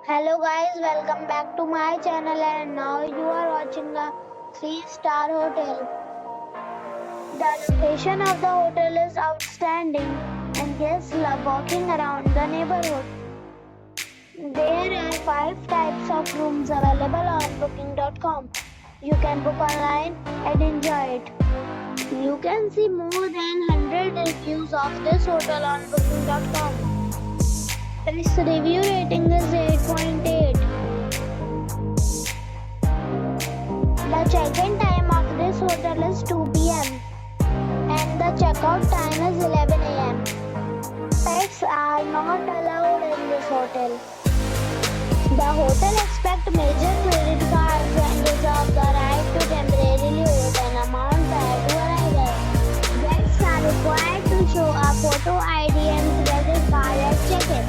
Hello guys, welcome back to my channel and now you are watching a 3-star hotel. The location of the hotel is outstanding and guests love walking around the neighborhood. There are 5 types of rooms available on booking.com. You can book online and enjoy it. You can see more than 100 reviews of this hotel on booking.com. Its review rating is 8.8. The check-in time of this hotel is 2 p.m. and the checkout time is 11 a.m. Pets are not allowed in this hotel. The hotel accepts major credit cards and reserves the right to temporarily hold an amount prior to arrival. Guests are required to show a photo ID and credit card at check-in.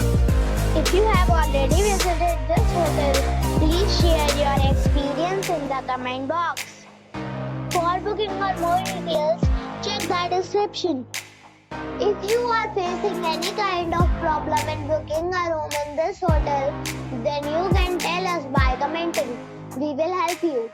If you have already visited this hotel, please share your experience in the comment box. For booking or more details, check the description. If you are facing any kind of problem in booking a room in this hotel, then you can tell us by commenting. We will help you.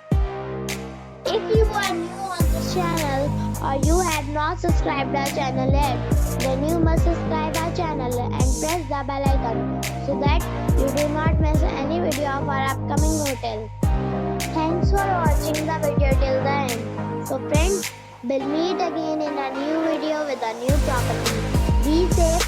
If you are new on this channel or you have not subscribed our channel yet, then you must subscribe our channel and press the bell icon so that you do not miss any video of our upcoming hotel. Thanks for watching the video till the end. So friends, we'll meet again in a new video with a new property. Be safe